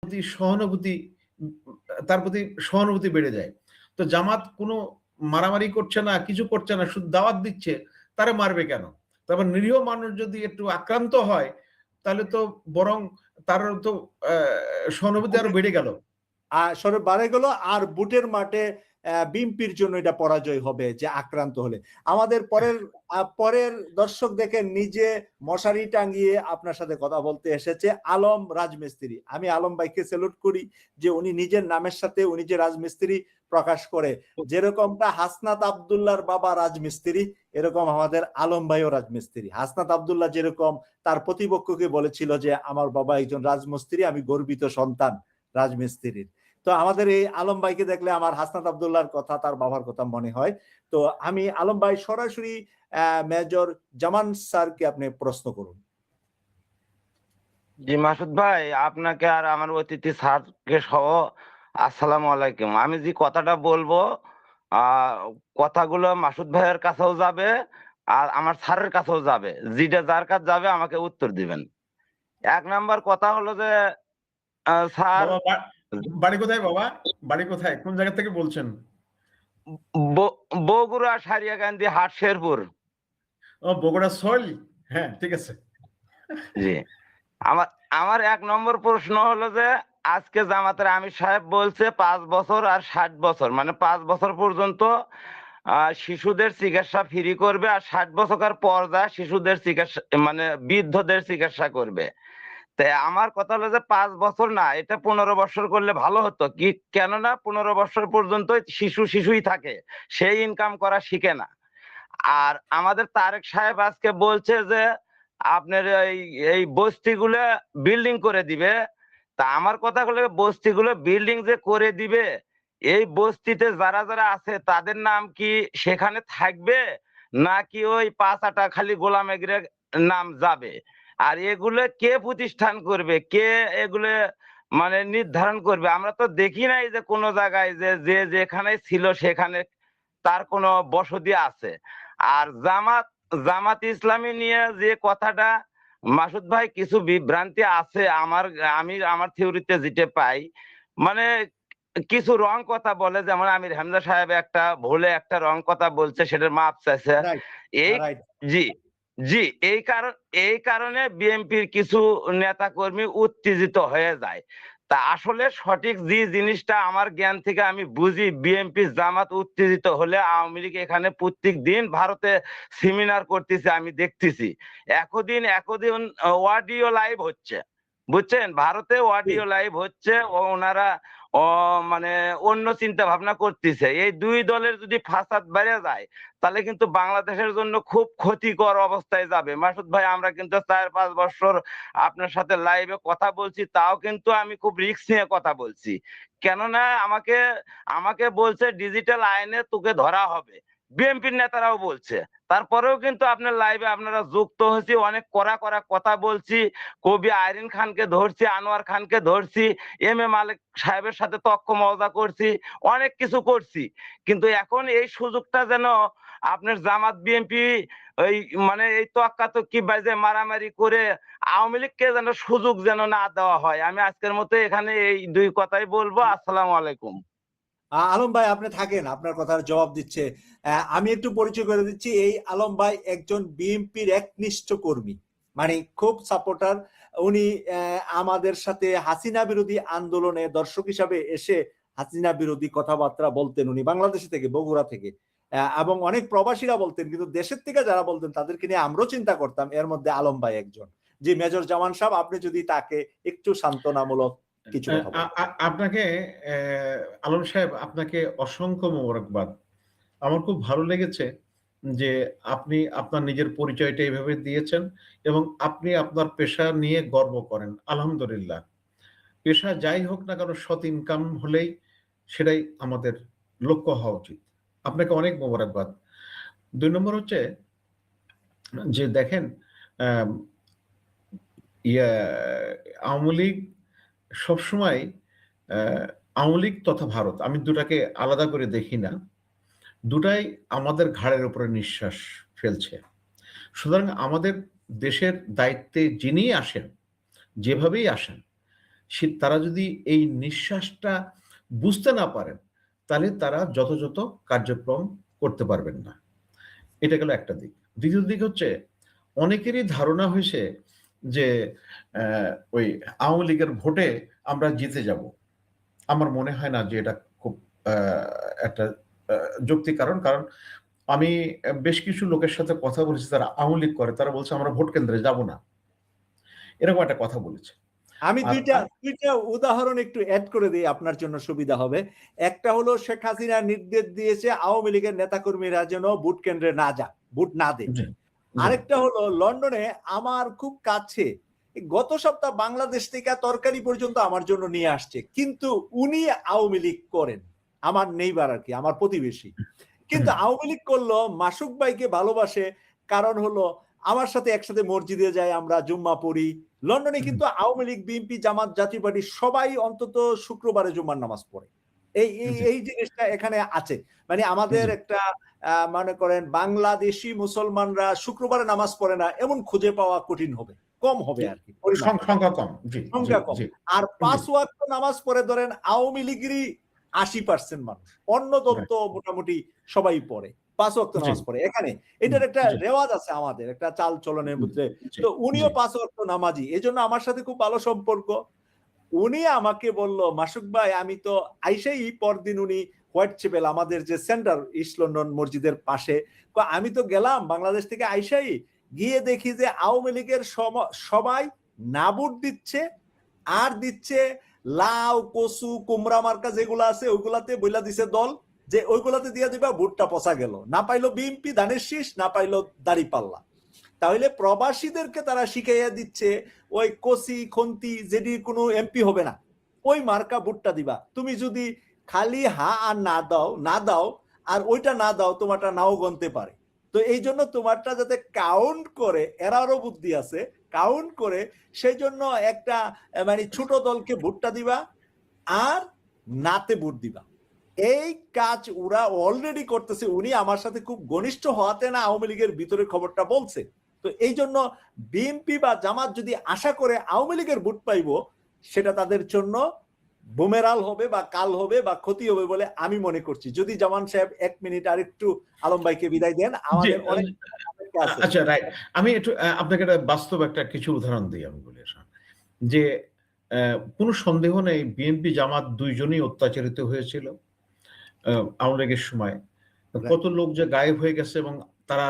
সহানুভূতি, তার প্রতি সহানুভূতি বেড়ে যায়। তো জামাত কোনো মারামারি করছে না, কিছু করছে না, শুধু দাওয়াত দিচ্ছে, তারা মারবে কেন? তারপর নিরীহ মানুষ যদি একটু আক্রান্ত হয়, তাহলে তো বরং তার তো সহানুভূতি আরো বেড়ে গেল। বাড়ে গেল। আর বুটের মাঠে বিএনপির জন্য এটা পরাজয় হবে যে আক্রান্ত হলে। আমাদের পরের দর্শক দেখেন নিজে মশারি টাঙ্গিয়ে আপনার সাথে কথা বলতে এসেছে আলম রাজমিস্ত্রি। আমি আলম ভাইকে স্যালুট করি যে উনি নিজের নামের সাথে উনি যে রাজমিস্ত্রি প্রকাশ করে। যেরকমটা হাসনাত আব্দুল্লাহর বাবা রাজমিস্ত্রি, এরকম আমাদের আলম ভাইও রাজমিস্ত্রি। হাসনাত আব্দুল্লাহ যেরকম তার প্রতিপক্ষকে বলেছিল যে আমার বাবা একজন রাজমিস্ত্রি, আমি গর্বিত সন্তান রাজমিস্ত্রির। তো আমাদের এই আলম ভাইকে দেখলে আমার হাসনাত আব্দুল্লাহর কথা, তার বাবার কথা মনে হয়। তো আমি আলম ভাই সরাসরি মেজর জামান স্যারকে আপনি প্রশ্ন করুন। জি মাসুদ ভাই, আপনাকে আর আমার অতিথি স্যারকে সহ আসসালামু আলাইকুম। আমি যে কথাটা বলবো কথাগুলো মাসুদ ভাইয়ের কাছেও যাবে আর আমার স্যারের কাছেও যাবে, যেটা যার কাছে যাবে আমাকে উত্তর দিবেন। 1 নাম্বার কথা হলো যে স্যার, বাড়ি কোথায় বাবা? বাড়ি কোথায়, কোন জায়গা থেকে বলছেন? বগুড়া সারিয়াকান্দি হাট শেরপুর। ও, বগুড়া সোল। হ্যাঁ, ঠিক আছে। জি, আমার 1 নম্বর প্রশ্ন হলো যে আজকে জামাতের আমির সাহেব বলছে 5 বছর আর 60 বছর, মানে 5 বছর পর্যন্ত শিশুদের চিকিৎসা ফ্রি করবে, আর 60 বছর পর যা শিশুদের চিকিৎসা মানে বৃদ্ধদের চিকিৎসা করবে। তাই আমার কথা হলো যে 5 বছর না, এটা 15 বছর করলে ভালো হতো কি, কেননা 15 বছর পর্যন্ত শিশুই থাকে, সেই ইনকাম করা শিখে না। আর আমাদের তারেক সাহেব আজকে বলছে যে আপনার এই বস্তিগুলো বিল্ডিং করে দিবে। তা আমার কথা হলো বস্তিগুলো বিল্ডিং যে করে দিবে, এই বস্তিতে যারা যারা আছে তাদের নাম কি সেখানে থাকবে, নাকি ওই 5 আটা খালি গোলাম এগরে নাম যাবে? আর এগুলো কে প্রতিষ্ঠান করবে, কে এগুলো মানে নির্ধারণ করবে? আমরা তো দেখি নাই যে কোনো জায়গায় যে যেখানে ছিল সেখানে তার কোনো বসতি আছে। আর জামাত ইসলামী নিয়ে যে কথাটা মাসুদ ভাই, কিছু বিভ্রান্তি আছে আমার থিওরিতে যেটা পাই, মানে কিছু রং কথা বলে, যেমন আমির হামজা সাহেব একটা ভুলে একটা রং কথা বলছে, সেটার মাপ চাইছে। এই জি জি এই কারণে বিএনপির কিছু নেতা কর্মী উত্তেজিত হয়ে যায়। তা আসলে সঠিক যে জিনিসটা আমার জ্ঞান থেকে আমি বুঝি, বিএনপি জামাত উত্তেজিত হলে আওয়ামী লীগ এখানে প্রত্যেক দিন ভারতে সেমিনার করতেছে, আমি দেখতেছি। একদিন অডিও লাইভ হচ্ছে, বুঝছেন, ভারতে অডিও লাইভ হচ্ছে, ওনারা মানে অন্য চিন্তা ভাবনা করতেছে। এই দুই দলের যদি ফাসাদ বেড়ে যায় তাহলে কিন্তু বাংলাদেশের জন্য খুব ক্ষতিকর অবস্থায় যাবে। মাসুদ ভাই, আমরা কিন্তু 4-5 বছর আপনার সাথে লাইভে কথা বলছি, তাও কিন্তু আমি খুব রিস্ক নিয়ে কথা বলছি। কেননা আমাকে বলছে ডিজিটাল আইনে তোকে ধরা হবে, বিএনপির নেতারাও বলছে। তারপরেও কিন্তু আপনার লাইভে আপনারা যুক্ত হয়েছি, অনেক কড়া কথা বলছি। কবি আইরিন খানকে ধরছি, আনোয়ার খানকে ধরছি, এম এ মালিক সাহেবের সাথে তক্ক মজা করছি, অনেক কিছু করছি। কিন্তু এখন এই সুযোগটা যেন আপনার জামাত বিএনপি ওই মানে এই তক্কাতক্কি বাজে মারামারি করে আওয়ামী লীগকে যেন সুযোগ যেন না দেওয়া হয়। আমি আজকের মতো এখানে এই 2 কথাই বলবো। আসসালামু আলাইকুম। আলম ভাই আপনি থাকেন, আপনার কথার জবাব দিচ্ছে। আমি একটু পরিচয় করে দিচ্ছি, এই আলম ভাই একজন বিএনপির একনিষ্ঠ কর্মী, মানে খুব সাপোর্টার। উনি আমাদের সাথে হাসিনা বিরোধী আন্দোলনে দর্শক হিসাবে এসে হাসিনা বিরোধী কথাবার্তা বলতেন, উনি বাংলাদেশ থেকে, বগুড়া থেকে, এবং অনেক প্রবাসীরা বলতেন, কিন্তু দেশের থেকে যারা বলতেন তাদেরকে নিয়ে আমরাও চিন্তা করতাম। এর মধ্যে আলম ভাই একজন। জি মেজর জামান সাহেব, আপনি যদি তাকে একটু সান্ত্বনামূলক কিছু কথা বলেন। আপনাকে আলম সাহেব, আপনাকে অসংখ্য মোবারকবাদ। আমার খুব ভালো লেগেছে যে আপনি আপনার নিজের পরিচয়টা এভাবে দিয়েছেন এবং আপনি আপনার পেশা নিয়ে গর্ব করেন। আলহামদুলিল্লাহ, পেশা যাই হোক না কেন, সৎ ইনকাম হলেই সেটাই আমাদের লক্ষ্য হওয়া উচিত। আপনাকে অনেক মোবারকবাদ। 2 নম্বর হচ্ছে যে দেখেন, আওয়ামী লীগ সবসময়, আওয়ামী লীগ তথা ভারত, আমি দুটাকে আলাদা করে দেখি না, দুটাই আমাদের ঘাড়ের উপরে নিঃশ্বাস ফেলছে। সুতরাং আমাদের দেশের দায়িত্বে যিনি আসেন, যেভাবেই আসেন, তারা যদি এই নিঃশ্বাসটা বুঝতে না পারেন, তাহলে তারা যথাযথ কার্যক্রম করতে পারবেন না। এটা গেল একটা দিক। দ্বিতীয় দিক হচ্ছে অনেকেরই ধারণা হয়েছে যে ওই আওয়ামী লীগের ভোটে আমরা জিতে যাব। আমার মনে হয় না যে এটা খুব একটা যৌক্তিক কারণ। কারণ আমি বেশ কিছু লোকের সাথে কথা বলেছি যারা আওয়ামী লীগ করে, তারা বলছে আমরা ভোট কেন্দ্রে যাব না। এরকম একটা কথা বলেছে। আমি আর দুইটা উদাহরণ একটু অ্যাড করে দিই, আপনার জন্য সুবিধা হবে। একটা হলো শেখ হাসিনা নির্দেশ দিয়েছে আওয়ামী লীগের নেতাকর্মীরা যেন ভোট কেন্দ্রে না যায়, ভোট না দেয়। জি, জি, আরেকটা হলো লন্ডনে আমার খুব কাছে গত সপ্তাহ বাংলাদেশ থেকে তরকারি পর্যন্ত আমার জন্য নিয়ে আসছে, কিন্তু উনি আওয়ামী লীগ করেন, আমার নেইবার আর কি, আমার প্রতিবেশী। কিন্তু আওয়ামী লীগ করলো, মাসুক ভাইকে ভালোবাসে, কারণ হলো আমার সাথে একসাথে মসজিদে যায়, আমরা জুম্মা পড়ি। লন্ডনে কিন্তু আওয়ামী লীগ, বিএনপি, জামাত, জাতীয় পার্টি সবাই অন্তত শুক্রবারে জুম্মার নামাজ পড়ে। এই এই জি, এই জিনিসটা এখানে আছে। মানে আমাদের জি। একটা মনে করেন বাংলাদেশি মুসলমানরা শুক্রবারে নামাজ পড়ে না এমন খুঁজে পাওয়া কঠিন হবে, কম হবে আর কি, পরিমাণটা সংখ্যা কম। জি, জি, সংখ্যা কম। জি, আর জি। 5 ওয়াক্ত নামাজ পড়ে ধরেন আওয়ামী লীগেরই 80% মানুষ, অন্য দল তো মোটামুটি সবাই পড়ে, 5 ওয়াক্ত নামাজ পড়ে। এখানে এটার একটা জি, রেওয়াজ আছে আমাদের, একটা চাল চলনের মধ্যে। জি, তো উনিও জি। 5 ওয়াক্ত নামাজি, এজন্য আমার সাথে খুব ভালো সম্পর্ক। উনি আমাকে বলল, মাসুক ভাই আমি তো আইসাই, পরদিন উনি হোয়াইট চ্যাপেল আমাদের যে সেন্টার ইস্ট লন্ডন মসজিদের পাশে, আমি তো গেলাম বাংলাদেশ থেকে আইসাই, গিয়ে দেখি যে আওয়ামী লীগের সবাই না ভোট দিচ্ছে, আর দিচ্ছে লাউ, কচু, কুমড়া মার্কা যেগুলো আছে ওইগুলাতে বইলা দিছে দল, যে ওইগুলাতে দিয়ে দিবা, ভোটটা পচা গেল, না পাইলো বিএনপি ধানের শীষ, না পাইলো দাঁড়িপাল্লা। তাহলে প্রবাসীদেরকে তারা শিখাইয়া দিচ্ছে ওই কসি খন্তি যেটি কোনো এমপি হবে না, ওই মার্কা ভোটটা দিবা। তুমি যদি খালি হা আর না দাও আর ওইটা না দাও, তোমারটা নাও গনতে পারে। তো এই জন্য তোমারটা যাতে কাউন্ট করে, এরারও বুদ্ধি আছে, কাউন্ট করে, সেই জন্য একটা মানে ছোট দলকে ভোটটা দিবা আর নাতে ভোট দিবা। এই কাজ ওরা অলরেডি করতেছে। উনি আমার সাথে খুব ঘনিষ্ঠ হওয়াতে না আওয়ামী লীগের ভিতরে খবরটা বলছে। তো এই জন্য বিএনপি বা জামাত যদি আশা করে আওয়ামী লীগের ভোট পাইব, সেটা তাদের জন্য বুমেরাল হবে বা কাল হবে বা ক্ষতি হবে বলে আমি মনে করছি। যদি জামান সাহেব 1 মিনিট আর একটু আলম ভাইকে বিদায় দেন, আমাদের অনেক আছে। আচ্ছা, রাইট। আমি একটু আপনাকে একটা বাস্তব একটা কিছু উদাহরণ দিই। আমি বলি যে কোনো সন্দেহ নেই বিএনপি জামাত দুইজনই অত্যাচারিত হয়েছিল আওয়ামী লীগের সময়। কত লোক যে গায়েব হয়ে গেছে এবং তারা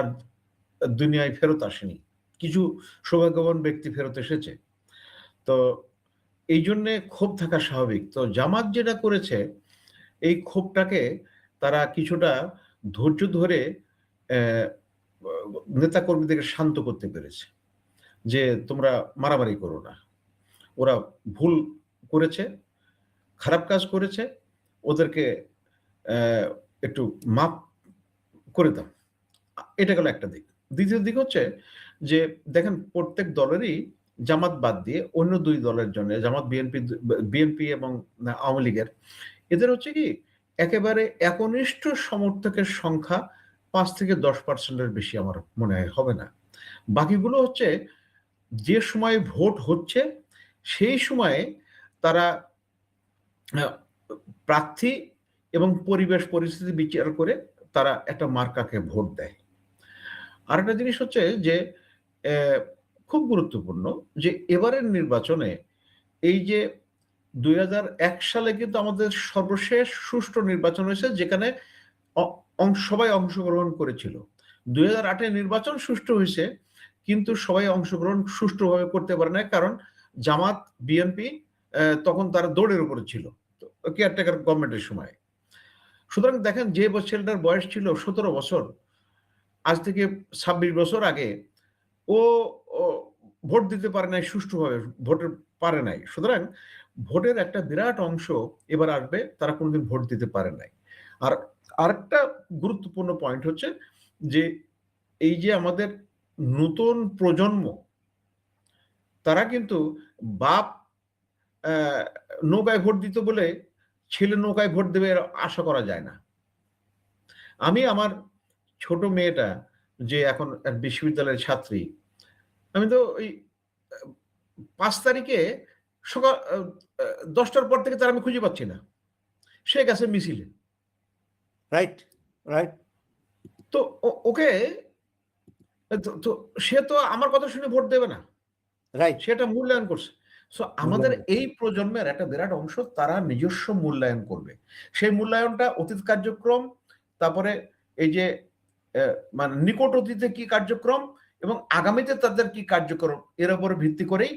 দুনিয়ায় ফেরত আসেনি। কিছু সৌভাগ্যবান ব্যক্তি ফেরত এসেছে। তো এই জন্যে ক্ষোভ থাকা স্বাভাবিক। তো জামাত যেটা করেছে, এই ক্ষোভটাকে তারা কিছুটা ধৈর্য ধরে অ্যা নেতাকর্মীদেরকে শান্ত করতে পেরেছে। যে তোমরা মারামারি করো না। ওরা ভুল করেছে, খারাপ কাজ করেছে, ওদেরকে অ্যা একটু মাফ করে দাও। এটা গেল একটা দিক। দ্বিতীয় দিক হচ্ছে যে দেখেন প্রত্যেক দলেরই জামাত বাদ দিয়ে অন্য ২ দলের জন্য জামাত, বিএনপি এবং আওয়ামী লীগের এদের হচ্ছে কি একেবারে একনিষ্ঠ সমর্থকের সংখ্যা ৫ থেকে ১০% এর বেশি আমার মনে হয় হবে না। বাকিগুলো হচ্ছে যে সময়ে ভোট হচ্ছে সেই সময়ে তারা আ প্রার্থী এবং পরিবেশ পরিস্থিতি বিচার করে তারা একটা মার্কাকে ভোট দেয়। আরেকটা জিনিস হচ্ছে যে অ্যা খুব গুরুত্বপূর্ণ যে এবারের নির্বাচনে এই যে ২০০১ সালে কিন্তু আমাদের সর্বশেষ সুষ্ঠু নির্বাচন হয়েছে যেখানে অ সবাই অংশগ্রহণ করেছিল। ২০০৮ এ নির্বাচন সুষ্ঠু হইছে কিন্তু সবাই অংশগ্রহণ সুষ্ঠুভাবে করতে পারে নাই। কারণ জামাত, বিএনপি তখন তারা দৌড়ের উপরে ছিল। কেয়ারটেকার গভর্নমেন্টের সময়। সুতরাং দেখেন যে ছেলেটার বয়স ছিল ১৭ বছর, আজ থেকে ২৬ বছর আগে ও ও ভোট দিতে পারে নাই সুষ্ঠুভাবে, ভোটের পারে নাই। সুতরাং ভোটের একটা বিরাট অংশ এবার আসবে তারা কোনদিন ভোট দিতে পারে নাই। আর আরেকটা গুরুত্বপূর্ণ পয়েন্ট হচ্ছে যে এই যে আমাদের নতুন প্রজন্ম তারা কিন্তু বাপ অ্যা নৌকায় ভোট দিত বলে ছেলে নৌকায় ভোট দেবে এর আশা করা যায় না। আমি আমার ছোট মেয়েটা যে এখন এক বিশ্ববিদ্যালয়ের ছাত্রী, আমি তো ওই ৫ তারিখে সকাল 10টার পর থেকে তার আমি খুঁজে পাচ্ছি না, সে গেছে মিছিলে। Right, right. তো ওকে তো সে তো আমার কথা শুনে ভোট দেবে না, রাইট। সেটা মূল্যায়ন করছে। সো আমাদের এই প্রজন্মের একটা বিরাট অংশ তারা নিজস্ব মূল্যায়ন করবে। সেই মূল্যায়নটা অতীত কার্যক্রম, তারপরে এই যে মানে নিকট অতীতে কি কার্যক্রম এবং আগামীতে তাদের কি কার্যক্রম, এর উপরে ভিত্তি করেই